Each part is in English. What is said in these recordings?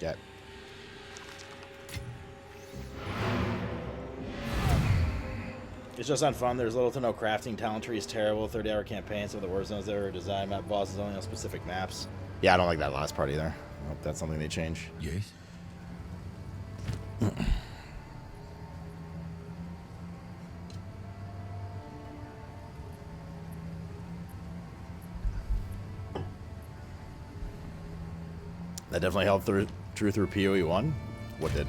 Yeah. It's just not fun. There's little to no crafting. Talent tree is terrible. 30-hour campaign. Some of the worst zones ever designed. Map bosses only on specific maps. Yeah, I don't like that last part either. I hope that's something they change. Yes. That definitely helped through PoE 1. What did?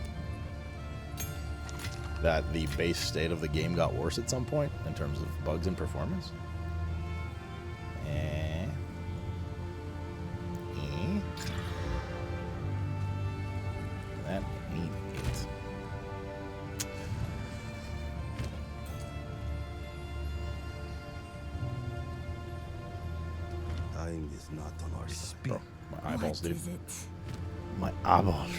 That the base state of the game got worse at some point in terms of bugs and performance. That ain't it. Time is not on our side. Bro, my eyeballs, dude. What is it? My eyeballs.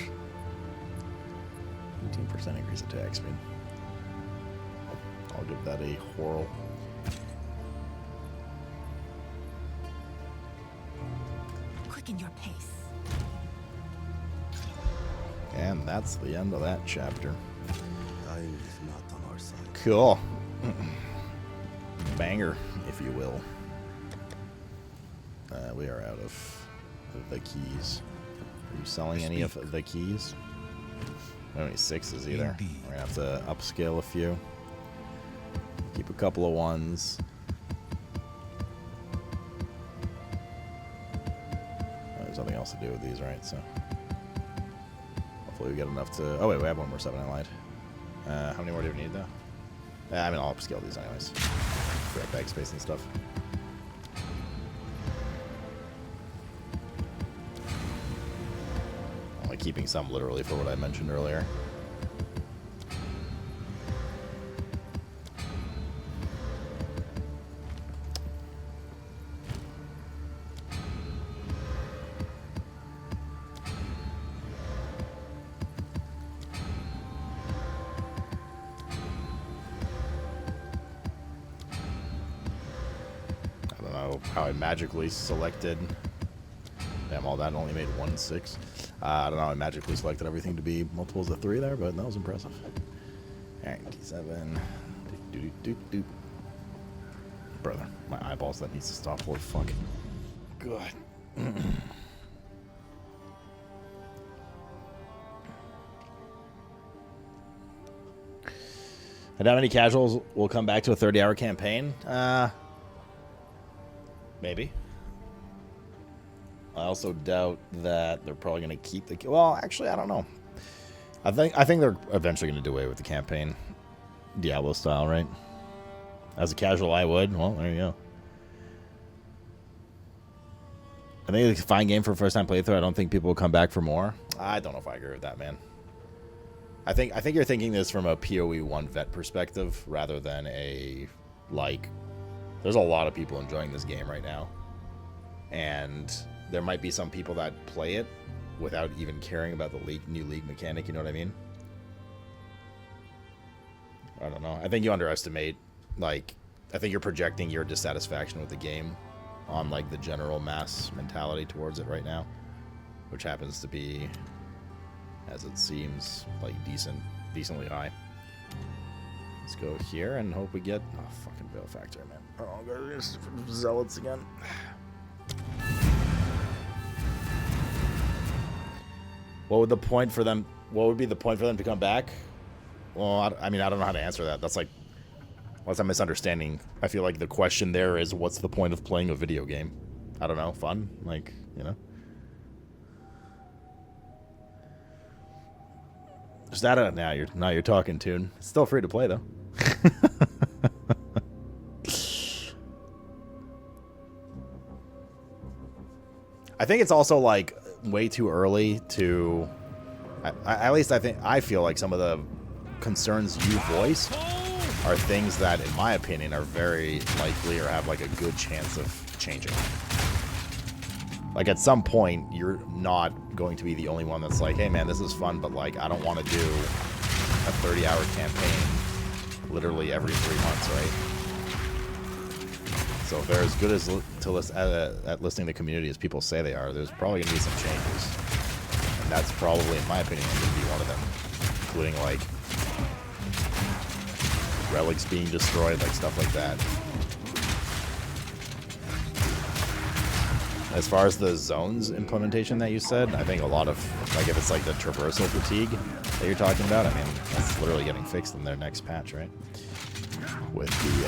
18% increase attack speed. I'll give that a whirl. Quicken your pace. And that's the end of that chapter. Time is not on our side. Cool. Banger, if you will. We are out of the keys. Are you selling any of the keys? I don't need 6s either. We're going to have to upscale a few. Keep a couple of 1s. There's nothing else to do with these, right? So hopefully we get enough to... Oh, wait, we have one more 7. I lied. How many more do we need, though? I mean, I'll upscale these anyways. Free up bag space and stuff. Only keeping some literally for what I mentioned earlier. How I magically selected. Damn, all that only made 1/6. I don't know how I magically selected everything to be multiples of 3 there, but that was impressive. Alright, D7. Do. Brother, my eyeballs, that needs to stop. Holy fuck. God. I doubt many casuals will come back to a 30-hour campaign. Maybe. I also doubt that they're probably going to keep the... Well, actually, I don't know. I think they're eventually going to do away with the campaign. Diablo style, right? As a casual, I would. Well, there you go. I think it's a fine game for a first-time playthrough. I don't think people will come back for more. I don't know if I agree with that, man. I think you're thinking this from a PoE 1 vet perspective rather than a, like... There's a lot of people enjoying this game right now. And there might be some people that play it without even caring about the new league mechanic, you know what I mean? I don't know. I think you underestimate, like, I think you're projecting your dissatisfaction with the game on, like, the general mass mentality towards it right now. Which happens to be, as it seems, like, decently high. Let's go here and hope we get... Oh, fucking Veil Factor, man. Oh, God, Zealots again. What would the point for them... What would be the point for them to come back? Well, I mean, I don't know how to answer that. That's like... What's a misunderstanding? I feel like the question there is, what's the point of playing a video game? I don't know. Fun? Like, you know? Is that a... Now you're talking, Tune. It's still free to play, though. I think it's also, like, way too early to... At least I feel like some of the concerns you voice are things that, in my opinion, are very likely or have, like, a good chance of changing. Like, at some point, you're not going to be the only one that's like, hey, man, this is fun, but, like, I don't want to do a 30-hour campaign literally every 3 months, right? So if they're as good at listening to the community as people say they are, there's probably going to be some changes. And that's probably, in my opinion, going to be one of them, including like relics being destroyed, like stuff like that. As far as the zones implementation that you said, I think a lot of, like if it's like the traversal fatigue that you're talking about, I mean, that's literally getting fixed in their next patch, right? With the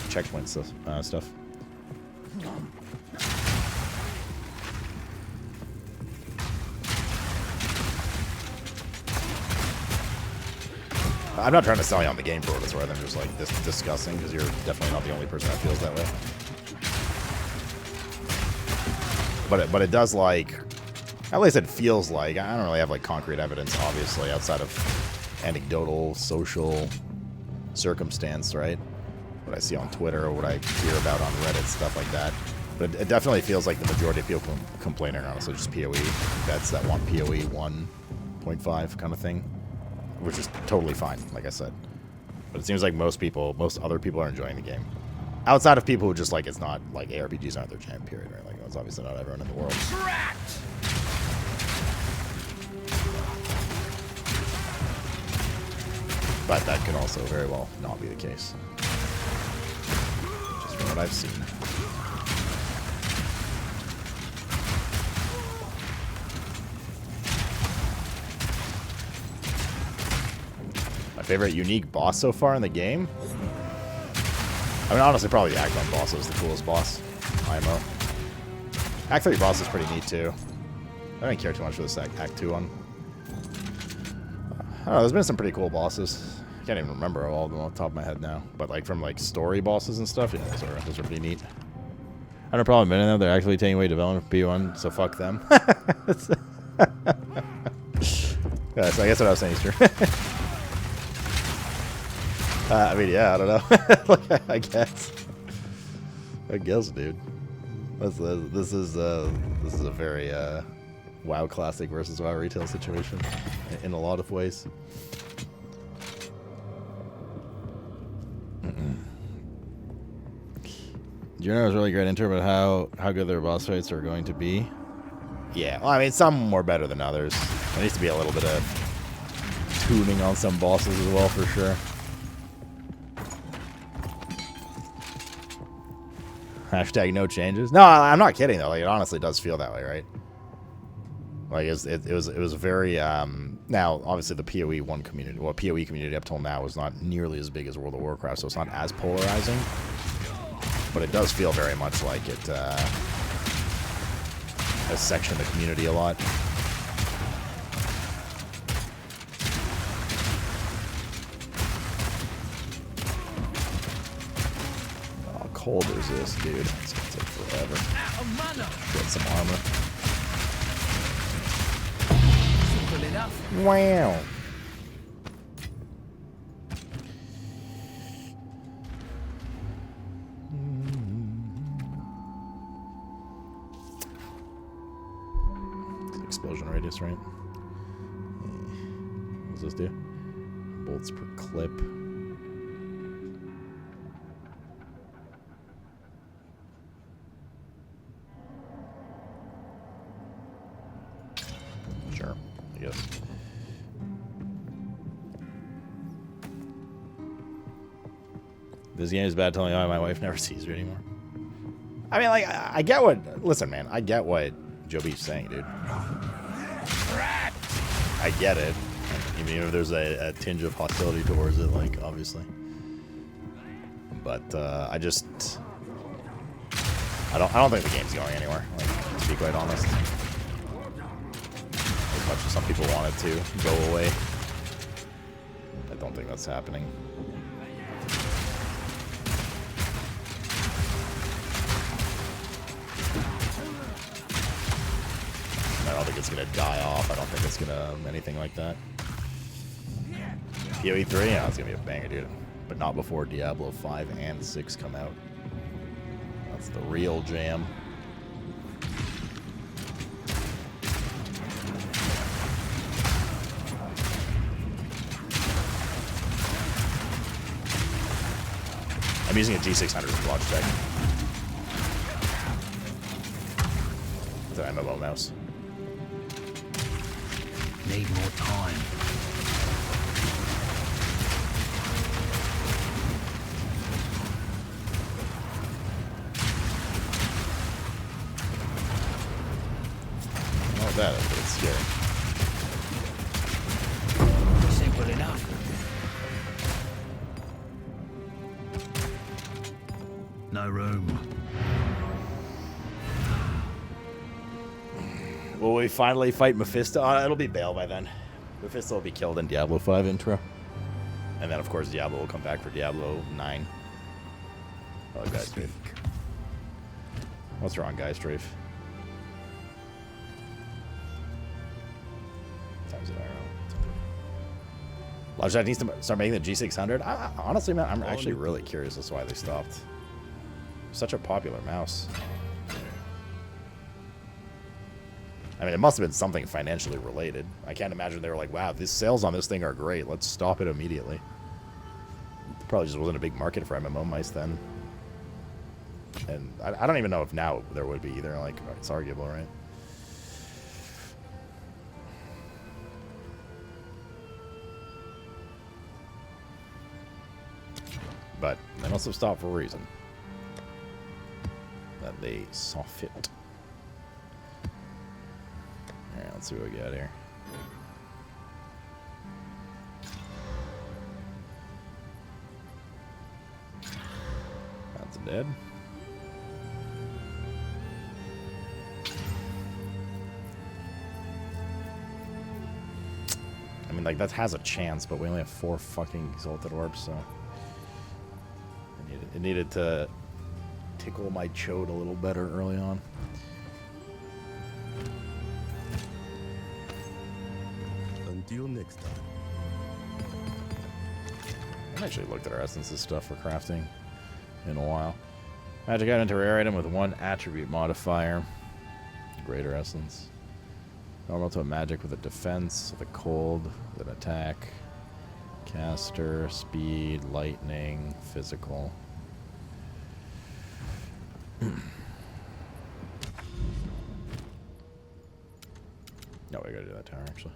checkpoint stuff. I'm not trying to sell you on the game for what it's worth. I'm just like discussing, because you're definitely not the only person that feels that way. But it does, like, at least it feels like, I don't really have like concrete evidence, obviously, outside of anecdotal, social circumstance, right? What I see on Twitter or what I hear about on Reddit, stuff like that. But it definitely feels like the majority of people complaining are honestly just PoE vets that want PoE 1.5 kind of thing, which is totally fine, like I said. But it seems like most other people are enjoying the game. Outside of people who just, like, it's not, like, ARPGs aren't their jam, period, right? Like, it's obviously not everyone in the world. But that could also very well not be the case. Just from what I've seen. My favorite unique boss so far in the game? I mean, honestly, probably the Act 1 boss is the coolest boss. IMO. Act 3 boss is pretty neat, too. I don't care too much for this Act 2 one. I don't know, there's been some pretty cool bosses. I can't even remember all of them off the top of my head now. But, like, from, like, story bosses and stuff, yeah, those are pretty neat. I don't problem admitting them, they're actually taking away development for P1, so fuck them. Yeah, so I guess what I was saying is true. I mean, yeah, I don't know. Like, I guess. Dude. This is a very WoW classic versus WoW retail situation in a lot of ways. Juno was really great intro about how good their boss fights are going to be. Yeah, well, I mean, some more better than others. There needs to be a little bit of tuning on some bosses as well, for sure. Hashtag no changes. No, I'm not kidding though. Like, it honestly does feel that way, right? Like it was very now obviously the PoE 1 community, well, PoE community up till now was not nearly as big as World of Warcraft, so it's not as polarizing. But it does feel very much like it has sectioned the community a lot. Cold resist, dude. It's gonna take forever. Get some armor. Wow. Explosion radius, right? What does this do? Bolts per clip. Sure, I guess. This game is bad telling me my wife never sees her anymore. I mean, like, I get what... Listen, man, I get what Joe Beef's saying, dude. I get it. Even if there's a tinge of hostility towards it, like, obviously. But, I just... I don't think the game's going anywhere, like, to be quite honest. As much as some people want it to go away. I don't think that's happening. I don't think it's gonna die off. I don't think it's gonna anything like that. PoE 3, yeah, it's gonna be a banger, dude. But not before Diablo 5 and 6 come out. That's the real jam. I'm using a G600 with Logitech. It's an MMO mouse. Need more time. Oh, that is pretty scary. Simple enough. No room. Will we finally fight Mephisto? It'll be Bale by then. Mephisto will be killed in Diablo 5 intro. And then, of course, Diablo will come back for Diablo 9. Oh, guys, Strafe. What's wrong, guys, Strafe? Times it IRL. Logitech needs to start making the G600. Honestly, man, I'm actually really curious as to why they stopped. Such a popular mouse. I mean, it must have been something financially related. I can't imagine they were like, wow, these sales on this thing are great. Let's stop it immediately. Probably just wasn't a big market for MMO mice then. And I don't even know if now there would be either. Like, it's arguable, right? But they must have stopped for a reason. That they saw fit. Alright, let's see what we got here. That's dead. I mean, like, that has a chance, but we only have 4 fucking Exalted Orbs, so... It needed to tickle my chode a little better early on. Until next time. I haven't actually looked at our essences stuff for crafting in a while. Magic item to rare item with 1 attribute modifier. Greater essence. Normal to a magic with a defense, with a cold, with an attack. Caster, speed, lightning, physical. No, we gotta do that tower actually.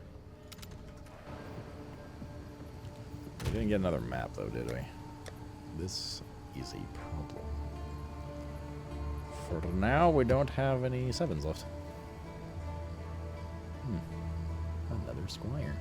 We didn't get another map though, did we? This is a problem. For now, we don't have any 7s left. Another squire.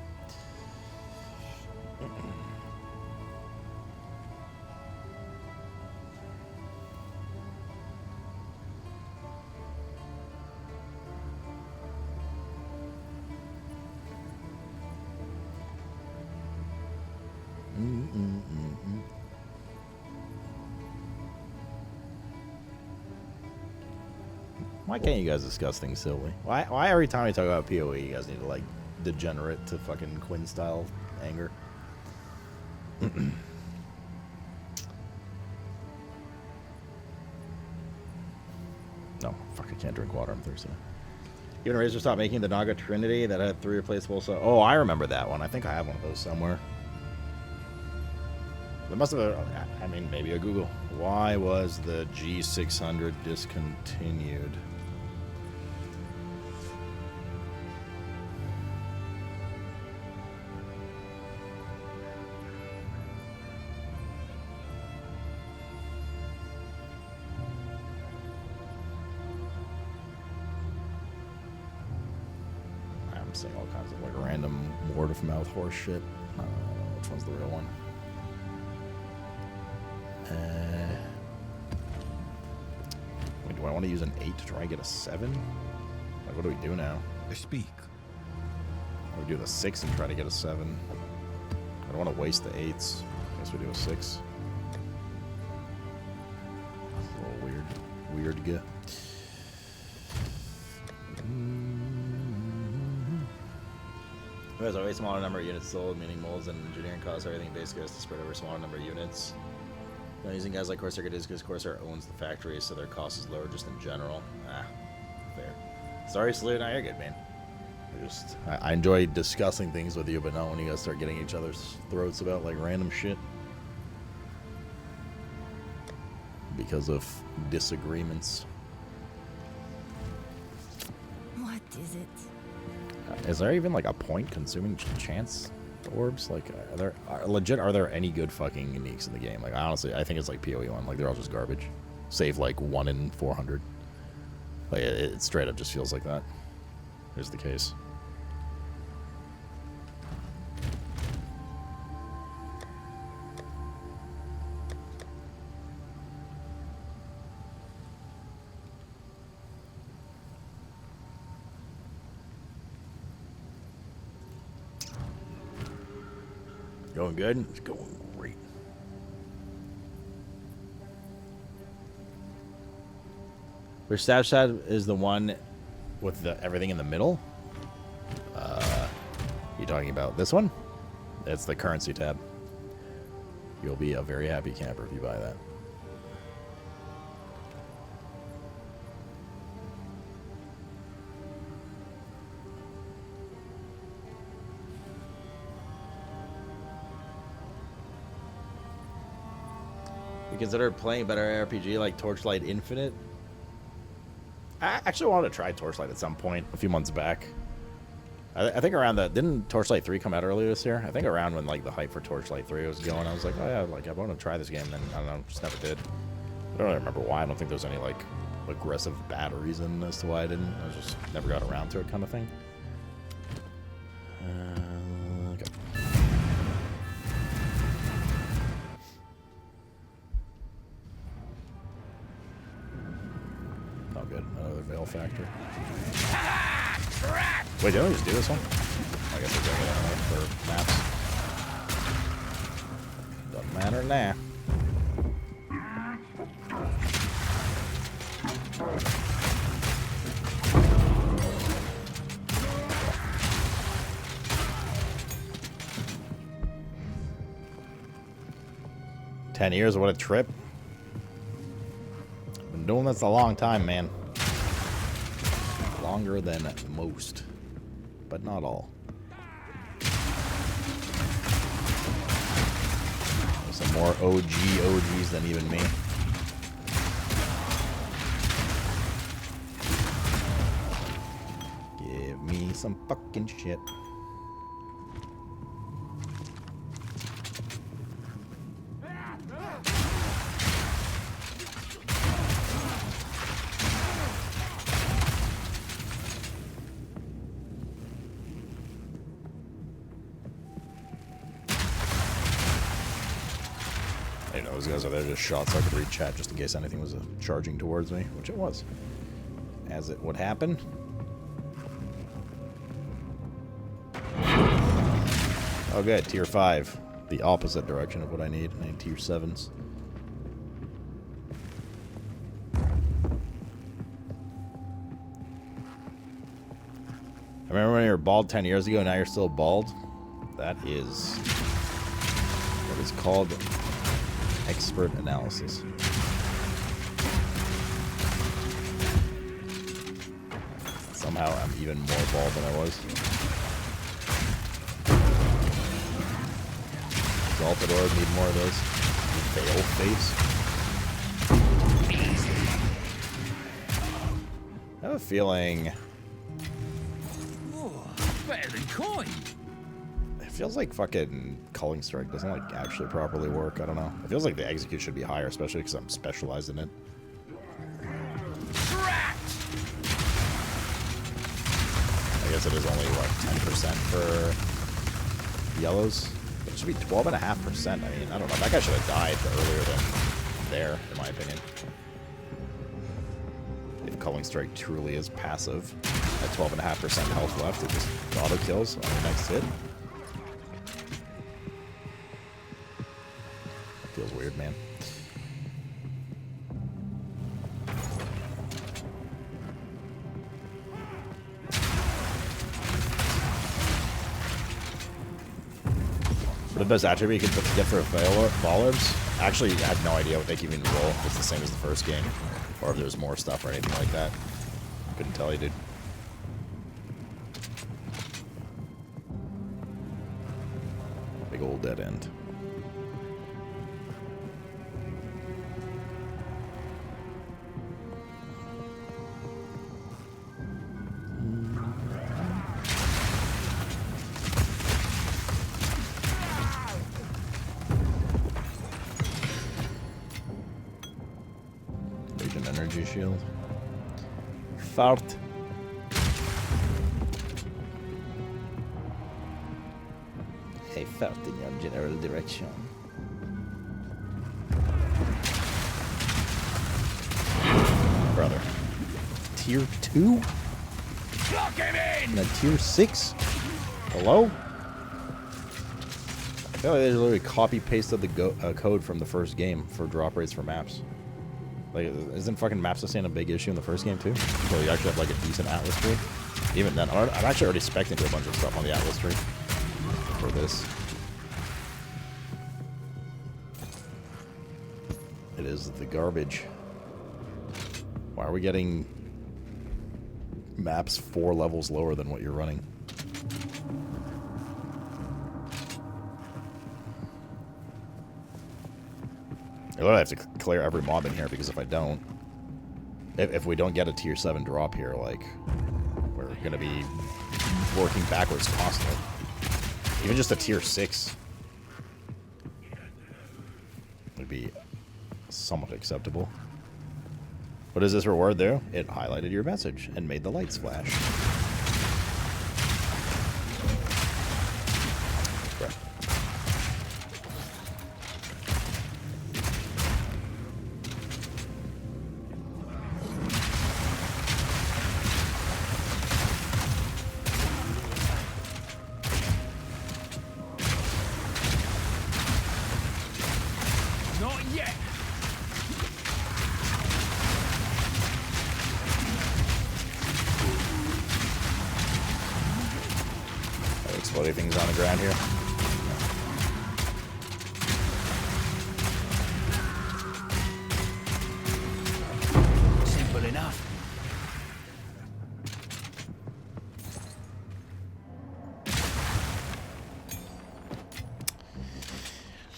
Why can't you guys discuss things silly? Why every time we talk about PoE, you guys need to, like, degenerate to fucking Quinn-style anger? No, fuck, I can't drink water, I'm thirsty. Even Razor stopped making the Naga Trinity that had 3 replaceable, so... Oh, I remember that one. I think I have one of those somewhere. There must have... I mean, maybe a Google. Why was the G600 discontinued? I'm seeing all kinds of, like, random word-of-mouth horse shit. Which one's the real one? Wait, do I want to use an 8 to try and get a 7? Like, what do we do now? I speak. We do the 6 and try to get a 7. I don't want to waste the 8s. I guess we do a 6. It's a little weird. Weird get. There's always a smaller number of units sold, meaning molds and engineering costs, everything basically has to spread over a smaller number of units. Now, using guys like Corsair is because Corsair owns the factory, so their cost is lower just in general. Fair. Sorry, Sloot. No, you're good, man. I enjoy discussing things with you, but not when you guys start getting each other's throats about, like, random shit. Because of disagreements. What is it? Is there even like a point consuming chance orbs? Like, are there any good fucking uniques in the game? Like, honestly, I think it's like PoE1. Like, they're all just garbage. Save like 1 in 400. Like, it straight up just feels like that. Here's the case. Going good? It's going great. Which stab is the one with everything in the middle? You talking about this one? It's the currency tab. You'll be a very happy camper if you buy that. You consider playing better RPG like Torchlight Infinite? I actually wanted to try Torchlight at some point a few months back. I think around that, didn't Torchlight 3 come out earlier this year? I think around when like the hype for Torchlight 3 was going, I was like, oh yeah, like I want to try this game, and I don't know, just never did. I don't really remember why. I don't think there's any like aggressive bad reason as to why I didn't. I just never got around to it, kind of thing. Okay. Not good. Another Veil Factor. Wait, did I just do this one? I guess we're doing it anyway for maps. Doesn't matter now. "10 years, what a trip." Been doing this a long time, man. Longer than most, but not all. Some more OGs than even me. Give me some fucking shit. Those guys are there just shot so I could read chat just in case anything was charging towards me, which it was. As it would happen. Oh good, tier 5. The opposite direction of what I need. I need tier 7s. I remember when you were bald 10 years ago, now you're still bald? That is what is called expert analysis. Somehow I'm even more bald than I was. Exalted Orb, need more of those. Veil face. I have a feeling... Oh, better than coin. It feels like fucking Culling Strike doesn't like actually properly work. I don't know. It feels like the execute should be higher, especially because I'm specialized in it. I guess it is only what 10% for yellows. It should be 12.5%. I mean, I don't know. That guy should have died earlier than there, in my opinion. If Culling Strike truly is passive, at 12.5% health left, it just auto kills on the next hit. Feels weird, man. The best attribute you can get for Ball Orbs? Actually, I have no idea what they can even roll. If it's the same as the first game, or if there's more stuff or anything like that. Couldn't tell you, dude. Big old dead end. energy shield. Fart. I fart in your general direction. Brother. Tier 2? Lock him in! And a tier 6? Hello? I feel like they literally copy-pasted the code from the first game for drop rates for maps. Like, isn't fucking map sustain a big issue in the first game, too? So you actually have, like, a decent Atlas tree? Even then, I'm actually already spec'ing to a bunch of stuff on the Atlas tree for this. It is the garbage. Why are we getting maps 4 levels lower than what you're running? I literally have to clear every mob in here, because if I don't... If we don't get a tier 7 drop here, like... We're gonna be working backwards constantly. Even just a tier 6 would be somewhat acceptable. What does this reward do? It highlighted your message and made the lights flash. Right. Not yet! Exploding things on the ground here. Simple enough.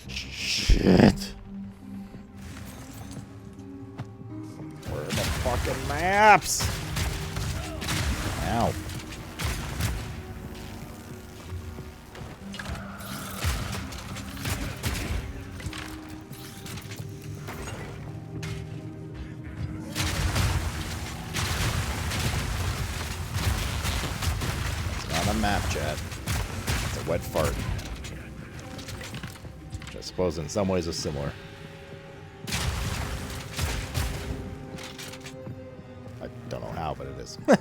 Shit. Where are the fucking maps? Ow. Map chat. It's a wet fart. Which I suppose in some ways is similar. I don't know how, but it is. Oh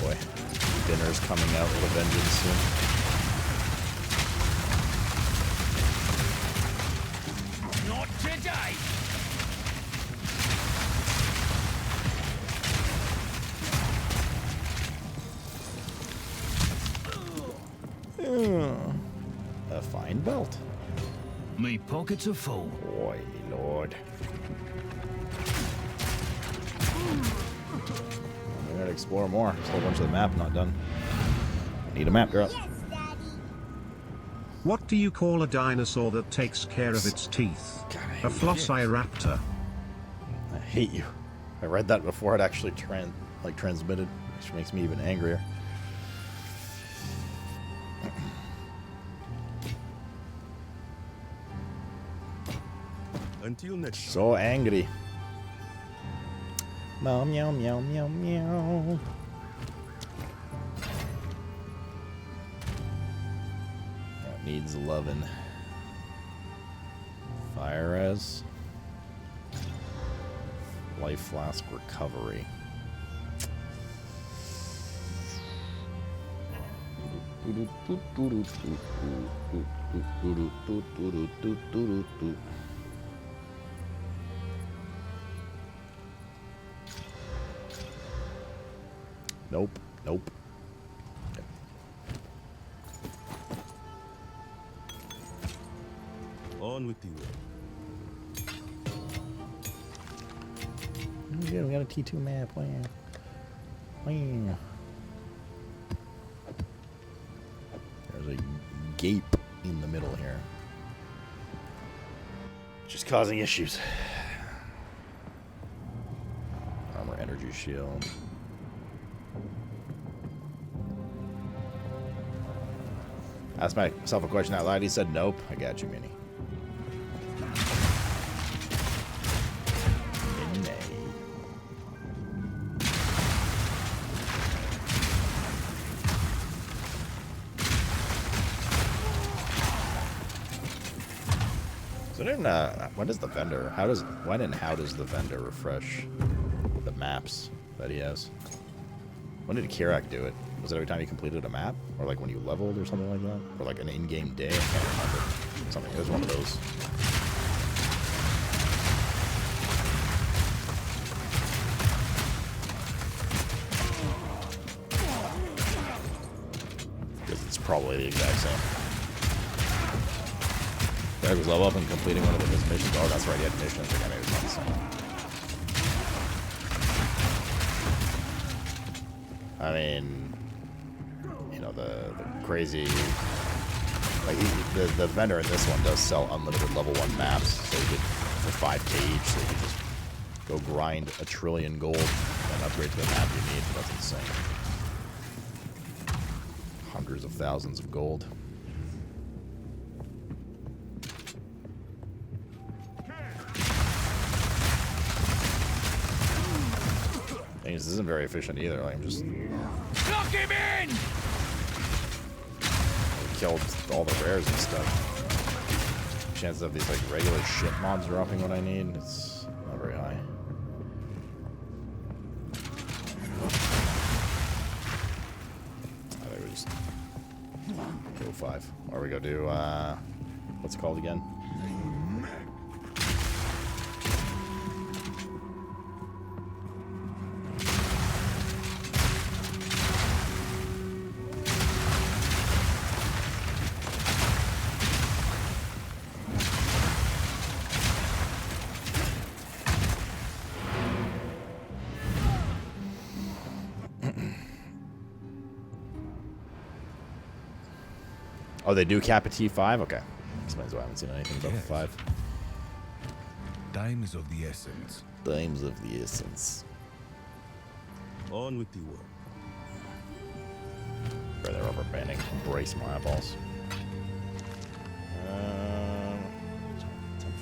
boy. Dinner's coming out with a vengeance soon. Today! A fine belt. Me pockets are full. Boy, lord. We gotta explore more. There's a whole bunch of the map not done. Need a map, girl. What do you call a dinosaur that takes care of its teeth? A flossiraptor. I hate you. I read that before it actually transmitted, which makes me even angrier. Until next time. So angry. Meow, meow, meow, meow, meow. That needs loving. Fire res. Life flask recovery. Nope. Nope. On with you. Yeah, we got a T2 map. Wow. Wow. There's a gape in the middle here. Just causing issues. Armor energy shield. Asked myself a question out loud. He said, nope. I got you, Minnie. So then, when does the vendor? When and how does the vendor refresh the maps that he has? When did Kirak do it? Was it every time you completed a map? Or like when you leveled or something like that? Or like an in-game day? I can't remember. Something. It was one of those. Because it's probably the exact same. There was level up and completing one of his missions. Oh, that's right. He had missions. I maybe it was not the same. I mean, you know, the crazy, like the vendor in this one does sell unlimited level 1 maps, so you could, for 5k each, so you could just go grind 1 trillion gold and upgrade to the map you need. That's insane. Hundreds of thousands of gold. This isn't very efficient either. Like, I'm just Lock him in! killed all the rares and stuff. Chances of these like regular shit mobs dropping what I need, it's not very high. I think we just go 5. Or we go do what's it called again? Oh, they do cap at T5? Okay. Explains why I haven't seen anything above 5. Time is of the essence. Times of the essence. On with the work. They're rubber banding. Embrace my eyeballs.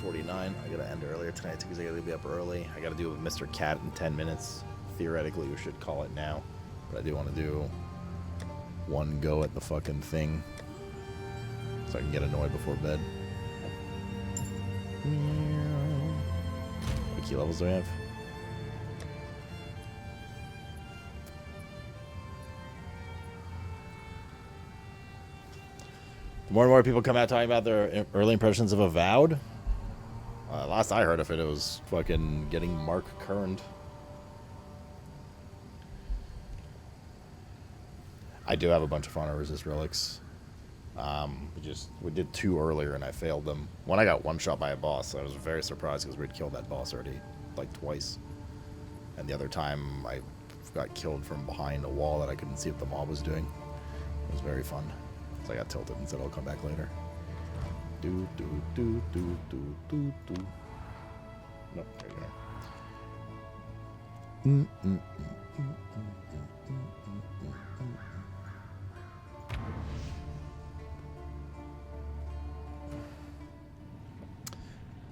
10:49. I gotta end earlier tonight because I gotta be up early. I gotta do with Mr. Cat in 10 minutes. Theoretically, we should call it now. But I do want to do one go at the fucking thing, so I can get annoyed before bed. What key levels do we have? The more and more people come out talking about their early impressions of Avowed. Last I heard of it, it was fucking getting Mark Current. I do have a bunch of Honor Resist relics. We did 2 earlier and I failed them. One I got one shot by a boss. I was very surprised because we'd killed that boss already like twice. And the other time I got killed from behind a wall that I couldn't see what the mob was doing. It was very fun. So I got tilted and said I'll come back later. Do do do do do do do. Nope, there you go.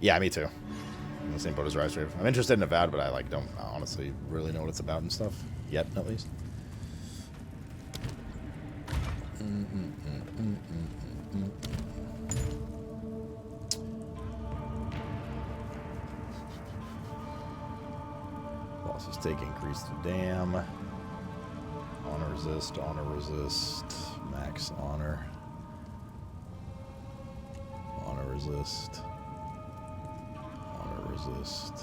Yeah, me too. In the same boat as Rise Rave. I'm interested in Avowed, but I don't honestly really know what it's about and stuff yet, at least. Bosses take increased dam. Honor resist, max honor. Honor resist. Resist.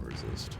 Resist.